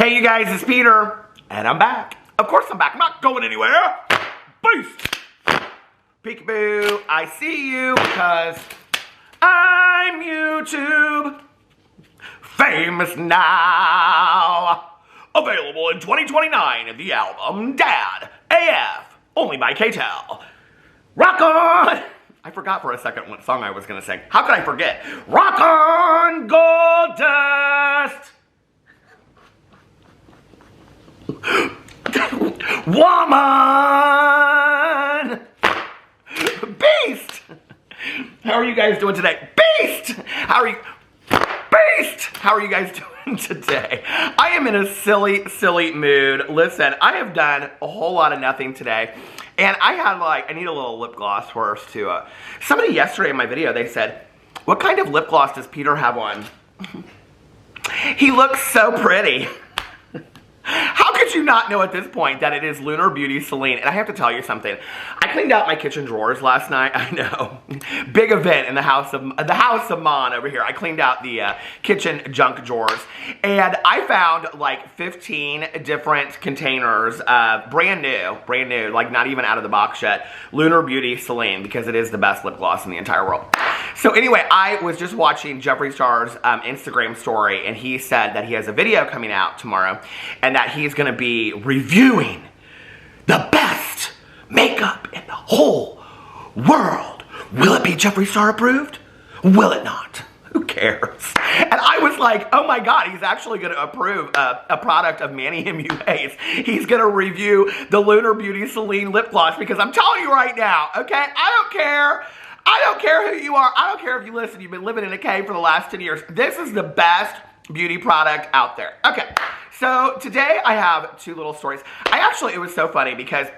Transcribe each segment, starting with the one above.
Hey you guys, it's Peter, and I'm back. Of course I'm back, I'm not going anywhere. Beast! Peekaboo, I see you because I'm YouTube famous now. Available in 2029, the album Dad AF, only by K-Tel. Rock on! I forgot for a second what song I was going to sing. How could I forget? Rock on, gold dust! Woman! Beast! How are you guys doing today? Beast! How are you? Beast! How are you guys doing today? I am in a silly, silly mood. Listen, I have done a whole lot of nothing today. And I had I need a little lip gloss first too. Somebody yesterday in my video, they said, what kind of lip gloss does Peter have on? He looks so pretty. How could you not know at this point that it is Lunar Beauty Celine? And I have to tell you something. I cleaned out my kitchen drawers last night. I know. Big event in the house of Monn over here. I cleaned out the kitchen junk drawers. And I found like 15 different containers, brand new, like not even out of the box yet, Lunar Beauty Celine, because it is the best lip gloss in the entire world. So anyway, I was just watching Jeffree Star's Instagram story, and he said that he has a video coming out tomorrow, and that he's going to be reviewing the best makeup in the whole world. Will it be Jeffree Star approved? Will it not? Who cares? And I was like, oh my God, he's actually going to approve a product of Manny MUA's. He's going to review the Lunar Beauty Celine lip gloss, because I'm telling you right now, okay, I don't care who you are. I don't care if you listen. You've been living in a cave for the last 10 years. This is the best beauty product out there. Okay, so today I have two little stories. It was so funny because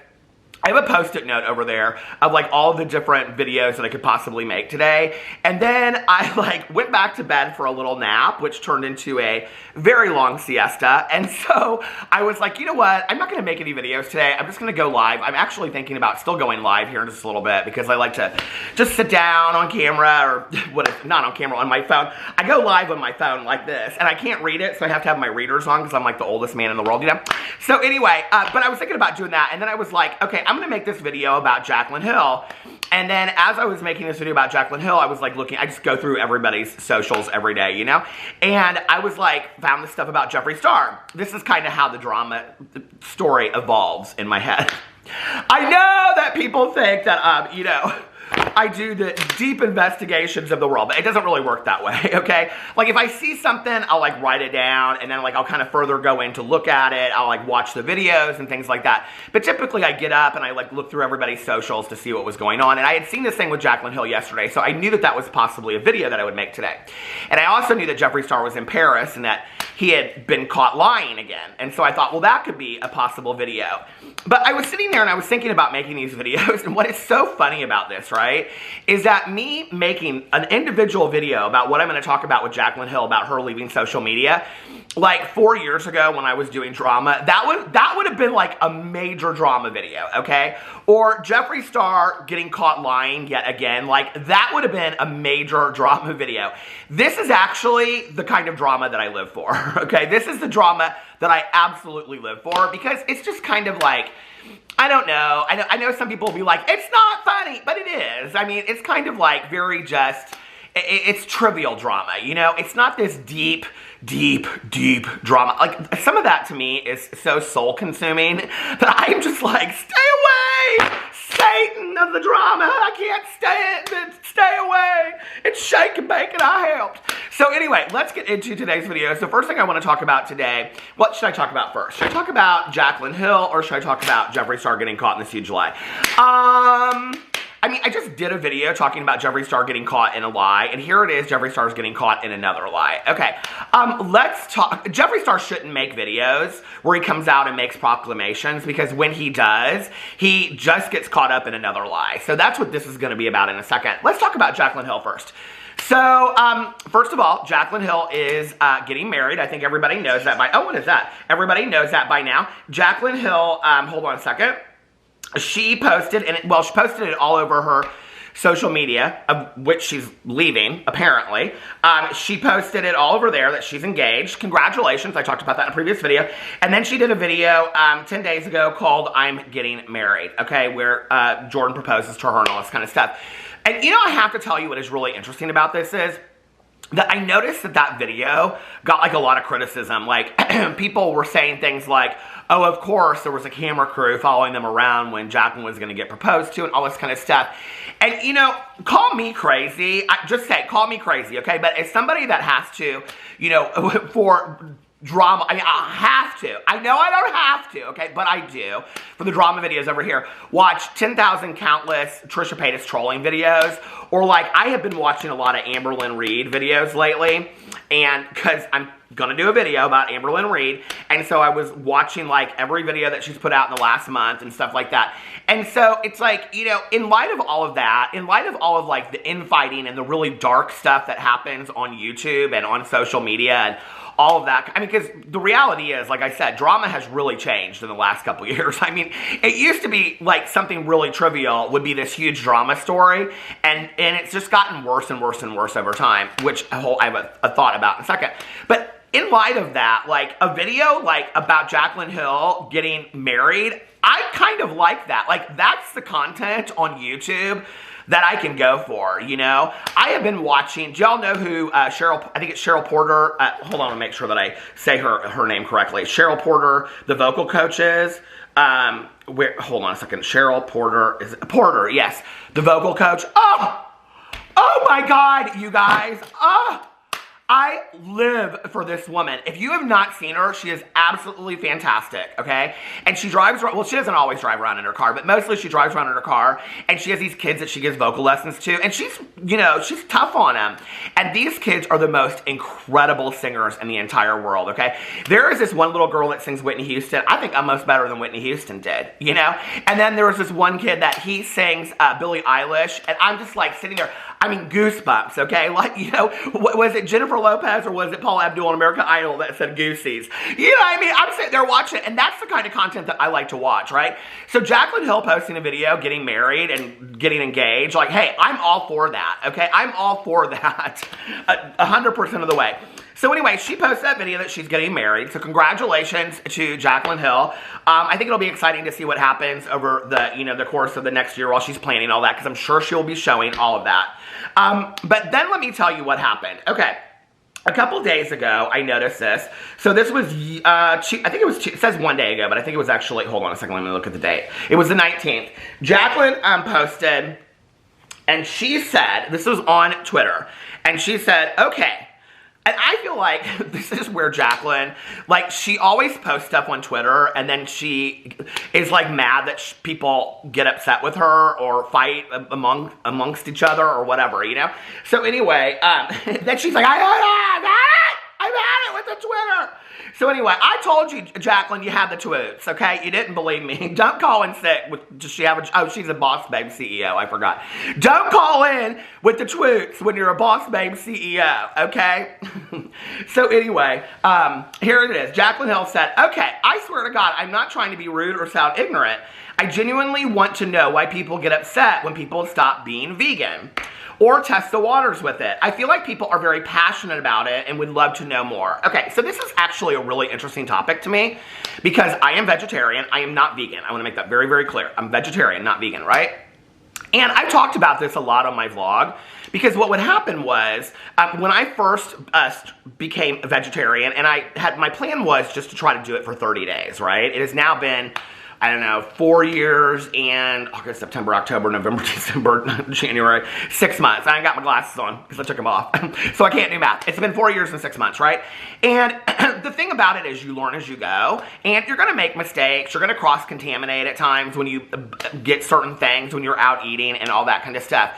I have a Post-it note over there of like all the different videos that I could possibly make today. And then I went back to bed for a little nap, which turned into a very long siesta. And so I was like, you know what? I'm not going to make any videos today. I'm just going to go live. I'm actually thinking about still going live here in just a little bit, because I like to just sit down on camera, or not on camera, on my phone. I go live on my phone like this, and I can't read it, so I have to have my readers on because I'm like the oldest man in the world, you know? So anyway, but I was thinking about doing that, and then I was like, okay, I'm going to make this video about Jaclyn Hill. And then as I was making this video about Jaclyn Hill, I was like looking, I just go through everybody's socials every day, you know? And I was like, found this stuff about Jeffree Star. This is kind of how the drama story evolves in my head. I know that people think that, you know, I do the deep investigations of the world, but it doesn't really work that way, okay? Like if I see something, I'll like write it down, and then like I'll kind of further go in to look at it. I'll like watch the videos and things like that. But typically I get up and I like look through everybody's socials to see what was going on. And I had seen this thing with Jaclyn Hill yesterday, so I knew that that was possibly a video that I would make today. And I also knew that Jeffree Star was in Paris and that he had been caught lying again. And so I thought, well, that could be a possible video. But I was sitting there and I was thinking about making these videos, and what is so funny about this, right, is that me making an individual video about what I'm going to talk about with Jaclyn Hill, about her leaving social media, like 4 years ago when I was doing drama, that would have been like a major drama video, okay? Or Jeffree Star getting caught lying yet again, like that would have been a major drama video. This is actually the kind of drama that I live for, okay? This is the drama that I absolutely live for, because it's just kind of like, I don't know. I know some people will be like, it's not funny, but it is. I mean, it's kind of like very just, it's trivial drama, you know? It's not this deep drama. Like, some of that to me is so soul-consuming that I'm just like, stay away, Satan of the drama. I can't stand it. Stay away. It's shake and bake and I helped. So anyway, let's get into today's video. So first thing I want to talk about today, what should I talk about first? Should I talk about Jaclyn Hill, or should I talk about Jeffree Star getting caught in this huge lie? I mean, I just did a video talking about Jeffree Star getting caught in a lie, and here it is, Jeffree Star's getting caught in another lie. Okay, let's talk. Jeffree Star shouldn't make videos where he comes out and makes proclamations, because when he does, he just gets caught up in another lie. So that's what this is going to be about in a second. Let's talk about Jaclyn Hill first. So, first of all, Jaclyn Hill is getting married. I think everybody knows that by, oh, what is that? Everybody knows that by now. Jaclyn Hill, hold on a second. She posted, and she posted it all over her social media, of which she's leaving, apparently. She posted it all over there that she's engaged. Congratulations. I talked about that in a previous video. And then she did a video 10 days ago called I'm Getting Married, okay, where Jordan proposes to her and all this kind of stuff. And you know, I have to tell you what is really interesting about this is that I noticed that video got like a lot of criticism. Like people were saying things like, oh, of course, there was a camera crew following them around when Jaclyn was going to get proposed to and all this kind of stuff. And, you know, call me crazy. Just say, call me crazy, okay? But as somebody that has to, you know, for drama, I mean, I have to. I know I don't have to, okay? But I do. For the drama videos over here, watch 10,000 countless Trisha Paytas trolling videos. Or like, I have been watching a lot of Amberlynn Reid videos lately. And because I'm going to do a video about Amberlynn Reid. And so I was watching like every video that she's put out in the last month and stuff like that. And so it's like, you know, in light of all of that, in light of all of like the infighting and the really dark stuff that happens on YouTube and on social media and all of that. I mean, because the reality is, like I said, drama has really changed in the last couple of years. I mean, it used to be like something really trivial would be this huge drama story, and it's just gotten worse and worse and worse over time, which I have a thought about in a second. But in light of that, like a video like about Jaclyn Hill getting married, I kind of like that. Like that's the content on YouTube that I can go for, you know? I have been watching, do y'all know who I think it's Cheryl Porter, hold on to make sure that I say her name correctly. Cheryl Porter, the vocal coach is, hold on a second, Cheryl Porter, Porter, yes, the vocal coach. Oh my God, you guys, I live for this woman. If you have not seen her, she is absolutely fantastic, okay? And she drives, well, she doesn't always drive around in her car, but mostly she drives around in her car, and she has these kids that she gives vocal lessons to, and she's, you know, she's tough on them. And these kids are the most incredible singers in the entire world, okay? There is this one little girl that sings Whitney Houston. I think almost better than Whitney Houston did, you know? And then there was this one kid that he sings Billie Eilish, and I'm just like sitting there, I mean, goosebumps, okay? Like, you know, was it Jennifer Lopez or was it Paula Abdul on American Idol that said Goosies? You know what I mean? I'm sitting there watching it, and that's the kind of content that I like to watch, right? So Jaclyn Hill posting a video, getting married and getting engaged, like, hey, I'm all for that, okay? I'm all for that 100% of the way. So anyway, she posted that video that she's getting married. So congratulations to Jaclyn Hill. I think it'll be exciting to see what happens over the, you know, the course of the next year while she's planning all that, because I'm sure she'll be showing all of that. But then let me tell you what happened. Okay. A couple days ago, I noticed this. So this was, I think it was, it says 1 day ago, but I think it was actually, hold on a second, let me look at the date. It was the 19th. Jaclyn posted, and she said, this was on Twitter, and she said, okay. And I feel like this is where Jaclyn, like, she always posts stuff on Twitter, and then she is, like, mad that people get upset with her or fight amongst each other or whatever, you know? So anyway, then she's like, I'm at it with the Twitter. So anyway, I told you, Jaclyn, you had the twoots, okay? You didn't believe me. Don't call in sick with, does she have oh, she's a Boss Babe CEO, I forgot. Don't call in with the twoots when you're a Boss Babe CEO, okay? So anyway, here it is. Jaclyn Hill said, okay, I swear to God, I'm not trying to be rude or sound ignorant. I genuinely want to know why people get upset when people stop being vegan or test the waters with it. I feel like people are very passionate about it and would love to know more. Okay, so this is actually a really interesting topic to me because I am vegetarian. I am not vegan. I want to make that very, very clear. I'm vegetarian, not vegan, right? And I talked about this a lot on my vlog because what would happen was when I first became a vegetarian, and my plan was just to try to do it for 30 days, right? It has now been, I don't know, 4 years and August, September, October, November, December, January, 6 months. I ain't got my glasses on because I took them off. So I can't do math. It's been 4 years and 6 months, right? And the thing about it is you learn as you go, and you're going to make mistakes. You're going to cross-contaminate at times when you get certain things, when you're out eating and all that kind of stuff.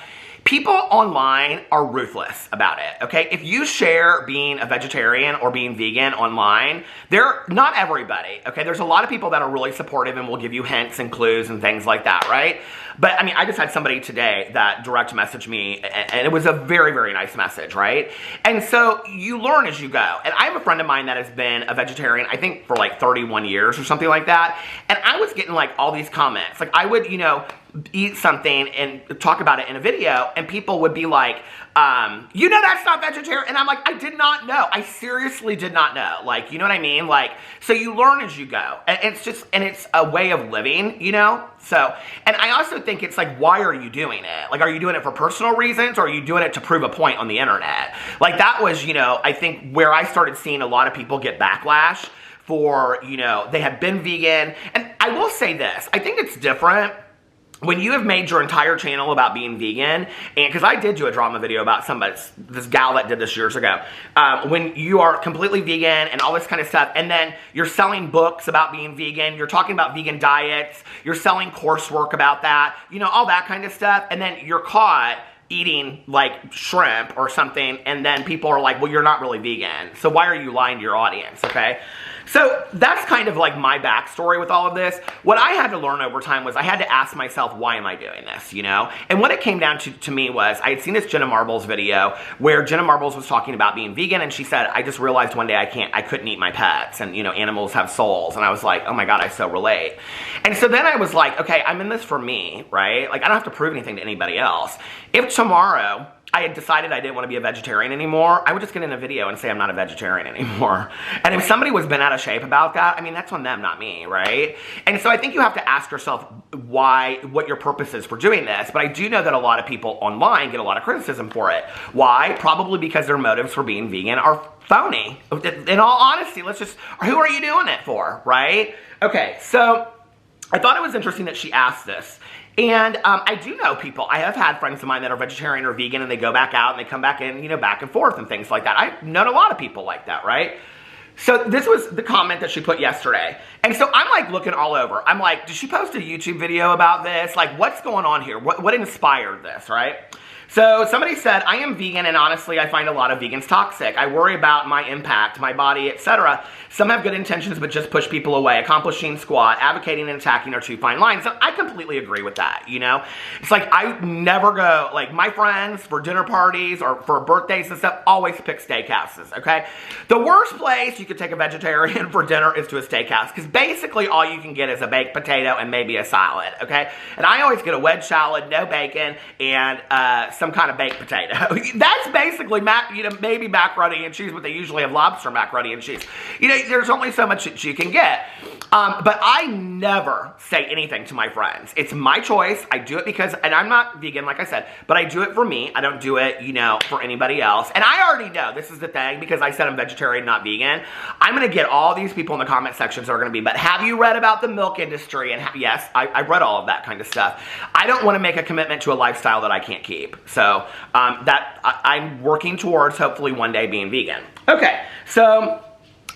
People online are ruthless about it, okay? If you share being a vegetarian or being vegan online, they're not everybody, okay? There's a lot of people that are really supportive and will give you hints and clues and things like that, right? But, I mean, I just had somebody today that direct messaged me, and it was a very, very nice message, right? And so you learn as you go. And I have a friend of mine that has been a vegetarian, I think, for like 31 years or something like that. And I was getting like all these comments. Like I would, you know, eat something and talk about it in a video, and people would be like, you know that's not vegetarian. And I'm like, I did not know. I seriously did not know. Like, you know what I mean? Like, so you learn as you go. And it's a way of living, you know? So, and I also think it's like, why are you doing it? Like, are you doing it for personal reasons, or are you doing it to prove a point on the internet? Like, that was, you know, I think where I started seeing a lot of people get backlash for, you know, they had been vegan. And I will say this, I think it's different when you have made your entire channel about being vegan, and because I did do a drama video about this gal that did this years ago, when you are completely vegan and all this kind of stuff, and then you're selling books about being vegan, you're talking about vegan diets, you're selling coursework about that, you know, all that kind of stuff, and then you're caught eating like shrimp or something, and then people are like, well, you're not really vegan, so why are you lying to your audience, okay? So that's kind of like my backstory with all of this. What I had to learn over time was I had to ask myself, why am I doing this, you know? And what it came down to me was, I had seen this Jenna Marbles video where Jenna Marbles was talking about being vegan, and she said, I just realized one day I couldn't eat my pets, and you know, animals have souls. And I was like, oh my God, I so relate. And so then I was like, okay, I'm in this for me, right? Like, I don't have to prove anything to anybody else. If tomorrow I had decided I didn't want to be a vegetarian anymore, I would just get in a video and say I'm not a vegetarian anymore. And if somebody was bent out of shape about that, I mean, that's on them, not me, right? And so I think you have to ask yourself what your purpose is for doing this. But I do know that a lot of people online get a lot of criticism for it. Why? Probably because their motives for being vegan are phony. In all honesty, who are you doing it for, right? Okay, so I thought it was interesting that she asked this. And I do know people, I have had friends of mine that are vegetarian or vegan, and they go back out and they come back in, you know, back and forth and things like that. I've known a lot of people like that, right? So this was the comment that she put yesterday. And so I'm like looking all over. I'm like, did she post a YouTube video about this? Like, what's going on here? What inspired this, right? So somebody said, I am vegan, and honestly, I find a lot of vegans toxic. I worry about my impact, my body, etc. Some have good intentions, but just push people away. Accomplishing squat, advocating and attacking are two fine lines. So I completely agree with that, you know? It's like, I never go, like, my friends for dinner parties or for birthdays and stuff always pick steakhouses, okay? The worst place you could take a vegetarian for dinner is to a steakhouse, because basically all you can get is a baked potato and maybe a salad, okay? And I always get a wedge salad, no bacon, and some kind of baked potato. That's basically, maybe macaroni and cheese, but they usually have lobster macaroni and cheese. You know, there's only so much that you can get. But I never say anything to my friends. It's my choice. I do it because, and I'm not vegan, like I said, but I do it for me. I don't do it, you know, for anybody else. And I already know, this is the thing, because I said I'm vegetarian, not vegan. I'm going to get all these people in the comment sections that are going to be, but have you read about the milk industry? And yes, I've read all of that kind of stuff. I don't want to make a commitment to a lifestyle that I can't keep. So I'm working towards hopefully one day being vegan. Okay, so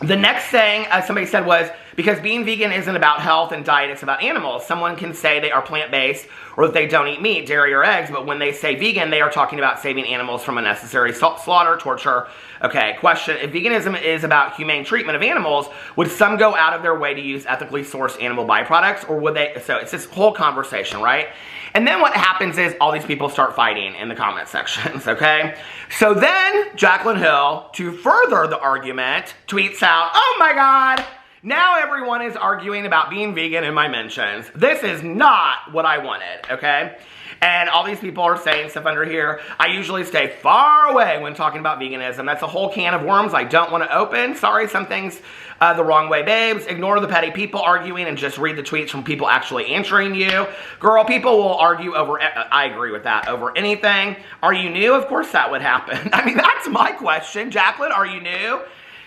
the next thing somebody said was, because being vegan isn't about health and diet, it's about animals. Someone can say they are plant-based or that they don't eat meat, dairy, or eggs, but when they say vegan, they are talking about saving animals from unnecessary slaughter, torture. Okay, question, if veganism is about humane treatment of animals, would some go out of their way to use ethically sourced animal byproducts, or would they? So it's this whole conversation, right? And then what happens is all these people start fighting in the comment sections, okay? So then Jaclyn Hill, to further the argument, tweets out, oh my God, now everyone is arguing about being vegan in my mentions. This is not what I wanted, okay? And all these people are saying stuff under here. I usually stay far away when talking about veganism. That's a whole can of worms I don't want to open. Sorry, some things the wrong way, babes. Ignore the petty people arguing and just read the tweets from people actually answering you. Girl, people will argue over, I agree with that, over anything. Are you new? Of course that would happen. I mean, that's my question. Jaclyn, are you new?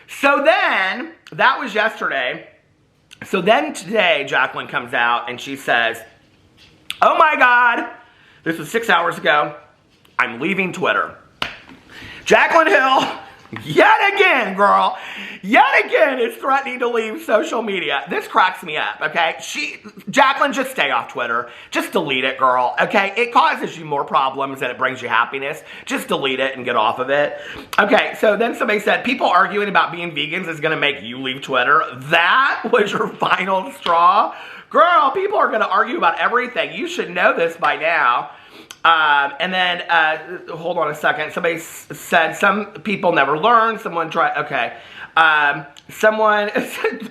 So then, that was yesterday. So then today, Jaclyn comes out and she says, oh my God, this was 6 hours ago, I'm leaving Twitter. Jaclyn Hill, yet again, girl, yet again is threatening to leave social media. This cracks me up, okay? Jaclyn, just stay off Twitter. Just delete it, girl, okay? It causes you more problems than it brings you happiness. Just delete it and get off of it. Okay, so then somebody said, people arguing about being vegans is gonna make you leave Twitter. That was your final straw? Girl, people are gonna argue about everything. You should know this by now. And then, hold on a second. Somebody said some people never learn. Someone tried, okay. Someone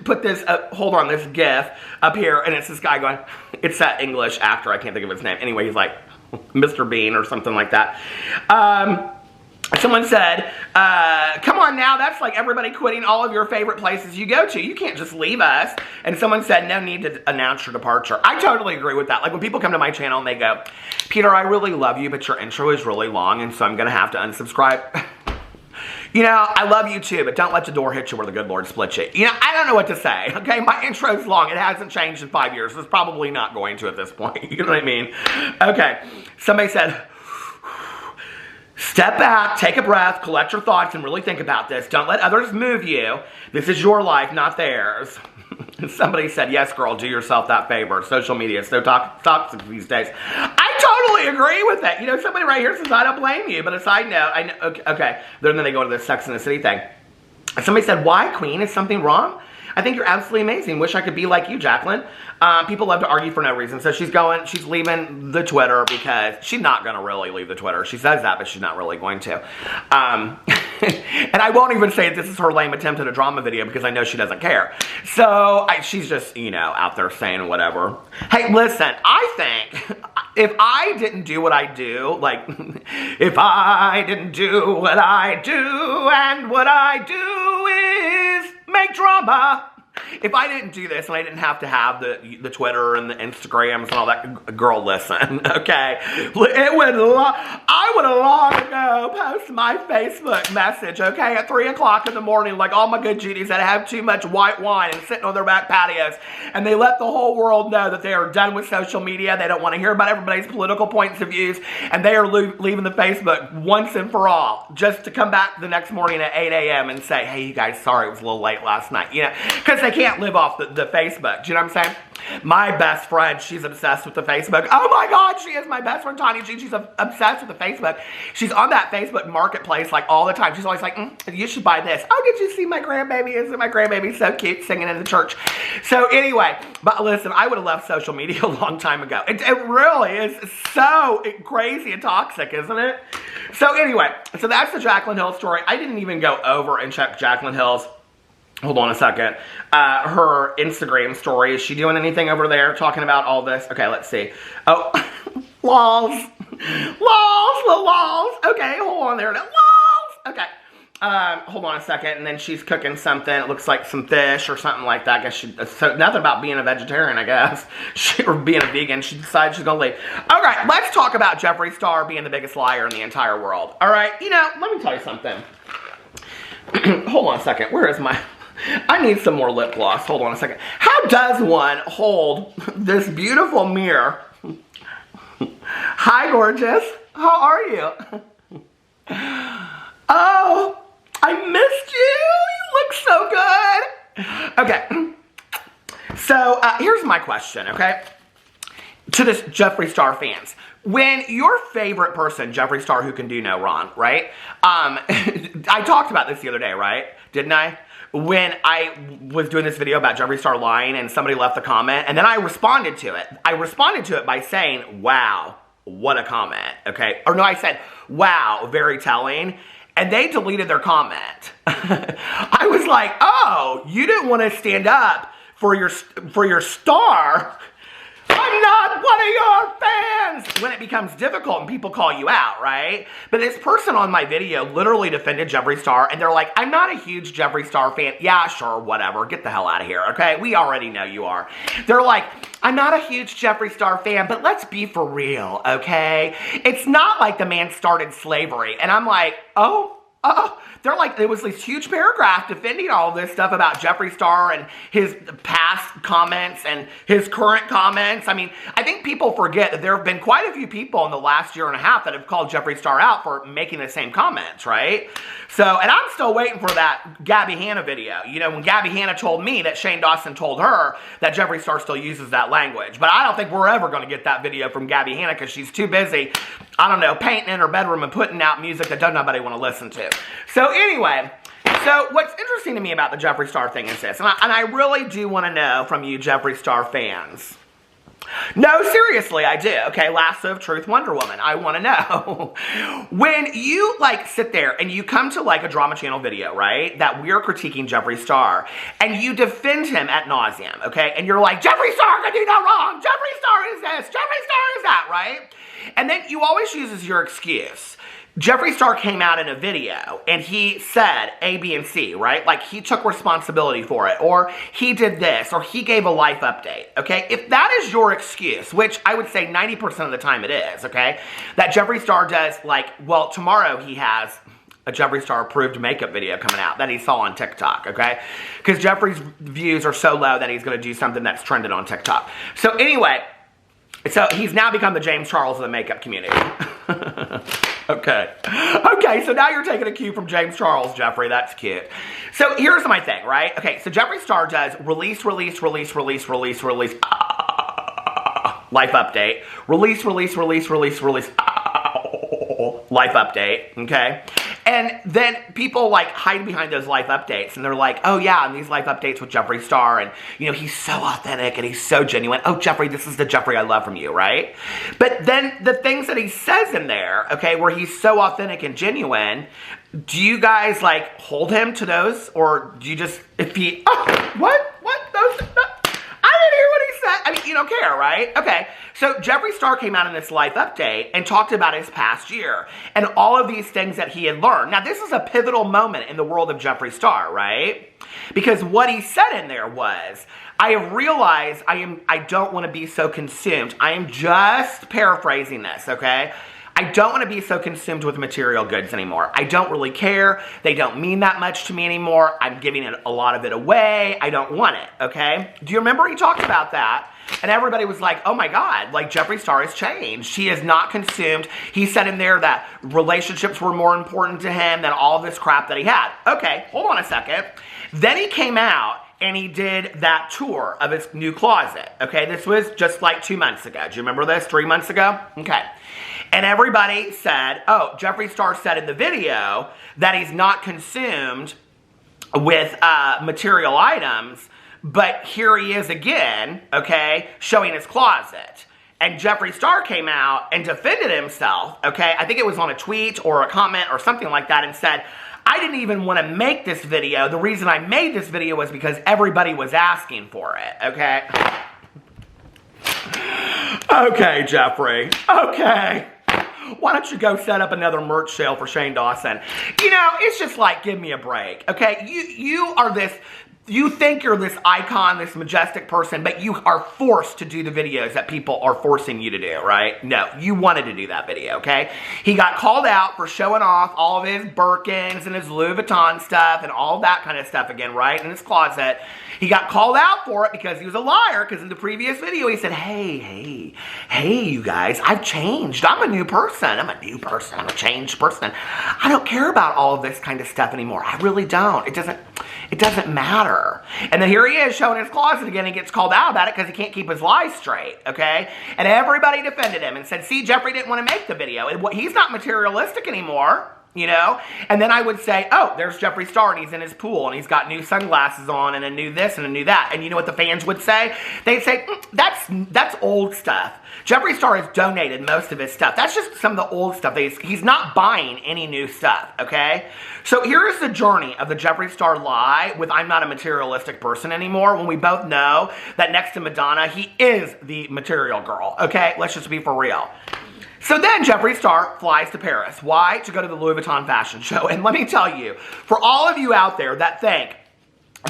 put this, hold on, this GIF up here, and it's this guy going, it's that English actor, I can't think of his name. Anyway, he's like Mr. Bean or something like that. Someone said, come on now, that's like everybody quitting all of your favorite places you go to. You can't just leave us. And someone said, no need to announce your departure. I totally agree with that. Like when people come to my channel and they go, Peter, I really love you, but your intro is really long, and so I'm going to have to unsubscribe. You know, I love you too, but don't let the door hit you where the good Lord split you. You know, I don't know what to say, okay? My intro's long. It hasn't changed in 5 years. It's probably not going to at this point. You know what I mean? Okay. Somebody said, step back, take a breath, collect your thoughts, and really think about this. Don't let others move you. This is your life, not theirs. Somebody said, yes, girl, do yourself that favor. Social media is so toxic these days. I totally agree with that. You know, somebody right here says, I don't blame you. But a side note, I know, okay. Then they go to the Sex and the City thing. Somebody said, why, Queen? Is something wrong? I think you're absolutely amazing. Wish I could be like you, Jaclyn. People love to argue for no reason. So she's leaving the Twitter because she's not going to really leave the Twitter. She says that, but she's not really going to. And I won't even say this is her lame attempt at a drama video because I know she doesn't care. So she's just, you know, out there saying whatever. Hey, listen, I think if I didn't do what I do, like, if I didn't do what I do, and what I do is make drama. If I didn't do this and I didn't have to have the Twitter and the Instagrams and all that, girl, listen, okay? I would have long ago posted my Facebook message, okay, at 3 o'clock in the morning, like all my good Judies that have too much white wine and sitting on their back patios, and they let the whole world know that they are done with social media. They don't want to hear about everybody's political points of views, and they are leaving the Facebook once and for all, just to come back the next morning at 8 a.m. and say, hey, you guys, sorry it was a little late last night, you know, because they can't live off the Facebook. Do you know what I'm saying? My best friend, she's obsessed with the Facebook. Oh my God, she is my best friend, Tanya G. She's obsessed with the Facebook. She's on that Facebook marketplace like all the time. She's always like, you should buy this. Oh, did you see my grandbaby? Isn't my grandbaby so cute singing in the church? So anyway, but listen, I would have left social media a long time ago. It really is so crazy and toxic, isn't it? So anyway, so that's the Jaclyn Hill story. I didn't even go over and check Jaclyn Hill's, hold on a second, her Instagram story. Is she doing anything over there talking about all this? Okay, let's see. Oh, lols. Okay, hold on there. Lols. Okay. Hold on a second, and then she's cooking something. It looks like some fish or something like that. I guess so nothing about being a vegetarian, I guess. Or being a vegan. She decides she's gonna leave. All right, let's talk about Jeffree Star being the biggest liar in the entire world. All right, you know, let me tell you something. Hold on a second. Where is my... I need some more lip gloss. Hold on a second. How does one hold this beautiful mirror? Hi, gorgeous. How are you? Oh, I missed you. You look so good. Okay. So, here's my question, okay? To this Jeffree Star fans. When your favorite person, Jeffree Star, who can do no wrong, right? I talked about this the other day, right? Didn't I? When I was doing this video about Jeffree Star lying and somebody left a comment, and then I responded to it. I responded to it by saying, wow, what a comment, okay? Or no, I said, wow, very telling. And they deleted their comment. I was like, oh, you didn't want to stand up for your star. I'm not one of your fans! When it becomes difficult and people call you out, right? But this person on my video literally defended Jeffree Star, and they're like, I'm not a huge Jeffree Star fan. Yeah, sure, whatever. Get the hell out of here, okay? We already know you are. They're like, I'm not a huge Jeffree Star fan, but let's be for real, okay? It's not like the man started slavery. And I'm like, they're like, there was this huge paragraph defending all this stuff about Jeffree Star and his past comments and his current comments. I mean, I think people forget that there have been quite a few people in the last year and a half that have called Jeffree Star out for making the same comments, right? So, and I'm still waiting for that Gabby Hanna video. You know, when Gabby Hanna told me that Shane Dawson told her that Jeffree Star still uses that language. But I don't think we're ever going to get that video from Gabby Hanna because she's too busy, I don't know, painting in her bedroom and putting out music that doesn't nobody want to listen to. So anyway, so what's interesting to me about the Jeffree Star thing is this, and I really do want to know from you Jeffree Star fans, No, seriously, I do. Okay, Lasso of Truth, Wonder Woman. I want to know. When you, like, sit there and you come to, like, a Drama Channel video, right, that we're critiquing Jeffree Star, and you defend him ad nauseum, okay, and you're like, Jeffree Star can do no wrong, Jeffree Star is this, Jeffree Star is that, right? And then you always use as your excuse. Jeffree Star came out in a video and he said A, B, and C, right? Like he took responsibility for it, or he did this, or he gave a life update, okay? If that is your excuse, which I would say 90% of the time it is, okay? That Jeffree Star does, like, well, tomorrow he has a Jeffree Star approved makeup video coming out that he saw on TikTok, okay? Because Jeffree's views are so low that he's going to do something that's trended on TikTok. So anyway, so he's now become the James Charles of the makeup community. Okay. Okay, so now you're taking a cue from James Charles, Jeffree. That's cute. So here's my thing, right? Okay, so Jeffree Star does release, life update. Release, life update, okay? And then people, like, hide behind those life updates, and they're like, oh yeah, and these life updates with Jeffree Star, and, you know, he's so authentic, and he's so genuine. Oh, Jeffree, this is the Jeffree I love from you, right? But then the things that he says in there, okay, where he's so authentic and genuine, do you guys, like, hold him to those, or do you just, if he, oh, what, those, I didn't hear what he said. I mean, you don't care, right? Okay. So Jeffree Star came out in this life update and talked about his past year and all of these things that he had learned. Now, this is a pivotal moment in the world of Jeffree Star, right? Because what he said in there was, I have realized I don't want to be so consumed. I am just paraphrasing this, okay? I don't want to be so consumed with material goods anymore. I don't really care. They don't mean that much to me anymore. I'm giving it a lot of it away. I don't want it, okay? Do you remember he talked about that? And everybody was like, oh my God, like Jeffree Star has changed. He is not consumed. He said in there that relationships were more important to him than all of this crap that he had. Okay, hold on a second. Then he came out and he did that tour of his new closet, okay? This was just like 2 months ago. Do you remember this? 3 months ago? Okay. And everybody said, oh, Jeffree Star said in the video that he's not consumed with material items, but here he is again, okay, showing his closet. And Jeffree Star came out and defended himself, okay? I think it was on a tweet or a comment or something like that, and said, I didn't even want to make this video. The reason I made this video was because everybody was asking for it, okay? Okay, Jeffree. Okay. Why don't you go set up another merch sale for Shane Dawson? You know, it's just like, give me a break, okay? You are this... You think you're this icon, this majestic person, but you are forced to do the videos that people are forcing you to do, right? No, you wanted to do that video, okay? He got called out for showing off all of his Birkins and his Louis Vuitton stuff and all that kind of stuff again, right? In his closet. He got called out for it because he was a liar, because in the previous video he said, hey, you guys, I've changed. I'm a new person. I'm a a changed person. I don't care about all of this kind of stuff anymore. I really don't. It doesn't matter. And then here he is showing his closet again. He gets called out about it because he can't keep his lies straight, okay? And everybody defended him and said, see, Jeffree didn't want to make the video. He's not materialistic anymore, you know? And then I would say, oh, there's Jeffree Star and he's in his pool and he's got new sunglasses on and a new this and a new that. And you know what the fans would say? They'd say, that's old stuff. Jeffree Star has donated most of his stuff. That's just some of the old stuff. He's not buying any new stuff, okay? So here's the journey of the Jeffree Star lie with I'm not a materialistic person anymore, when we both know that next to Madonna, he is the material girl, okay? Let's just be for real. So then Jeffree Star flies to Paris. Why? To go to the Louis Vuitton fashion show. And let me tell you, for all of you out there that think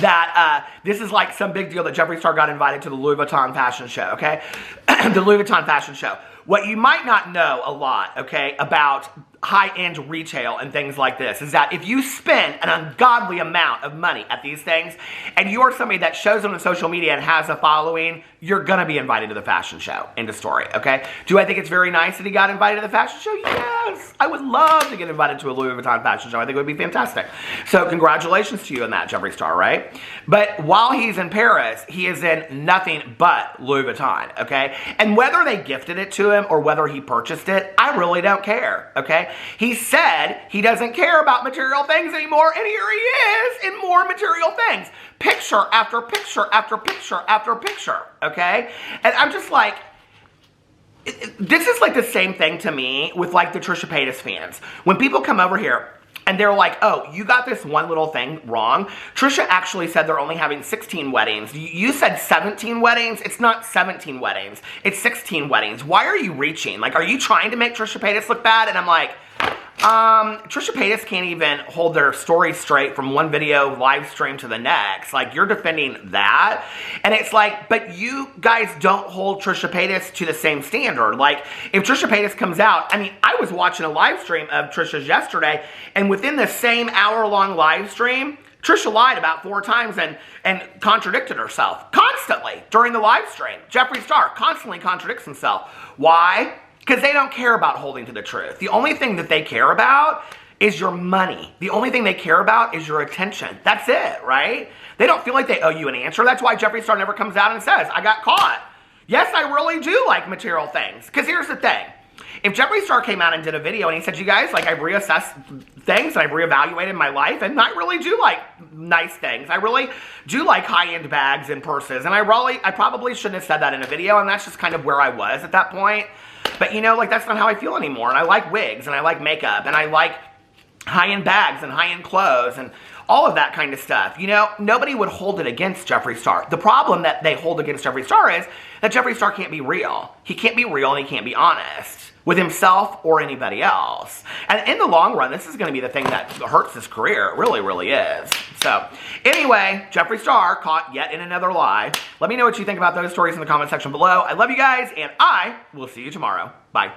that this is like some big deal that Jeffree Star got invited to the Louis Vuitton fashion show, okay? The Louis Vuitton fashion show. What you might not know a lot, okay, about high-end retail and things like this is that if you spend an ungodly amount of money at these things and you're somebody that shows them on social media and has a following, you're going to be invited to the fashion show. End of story, okay? Do I think it's very nice that he got invited to the fashion show? Yes! I would love to get invited to a Louis Vuitton fashion show. I think it would be fantastic. So congratulations to you on that, Jeffree Star, right? But while he's in Paris, he is in nothing but Louis Vuitton, okay? And whether they gifted it to him or whether he purchased it, I really don't care, okay? He said he doesn't care about material things anymore, and here he is in more material things. Picture after picture after picture after picture, okay? And I'm just like, this is like the same thing to me with like the Trisha Paytas fans. When people come over here and they're like, oh, you got this one little thing wrong. Trisha actually said they're only having 16 weddings. You said 17 weddings. It's not 17 weddings. It's 16 weddings. Why are you reaching? Like, are you trying to make Trisha Paytas look bad? And I'm like, Trisha Paytas can't even hold their story straight from one video live stream to the next. Like, you're defending that. And it's like, but you guys don't hold Trisha Paytas to the same standard. Like, if Trisha Paytas comes out, I mean, I was watching a live stream of Trisha's yesterday, and within the same hour-long live stream, Trisha lied about 4 times and contradicted herself constantly during the live stream. Jeffree Star constantly contradicts himself. Why? Because they don't care about holding to the truth. The only thing that they care about is your money. The only thing they care about is your attention. That's it, right? They don't feel like they owe you an answer. That's why Jeffree Star never comes out and says, I got caught. Yes, I really do like material things. Because here's the thing. If Jeffree Star came out and did a video and he said, you guys, like, I've reassessed things and I've reevaluated my life, and I really do like nice things. I really do like high-end bags and purses. And I probably shouldn't have said that in a video, and that's just kind of where I was at that point. But, you know, like, that's not how I feel anymore. And I like wigs, and I like makeup, and I like high-end bags and high-end clothes and all of that kind of stuff. You know, nobody would hold it against Jeffree Star. The problem that they hold against Jeffree Star is that Jeffree Star can't be real. He can't be real, and he can't be honest with himself or anybody else. And in the long run, this is going to be the thing that hurts his career. It really, really is. So, anyway, Jeffree Star caught yet in another lie. Let me know what you think about those stories in the comment section below. I love you guys, and I will see you tomorrow. Bye.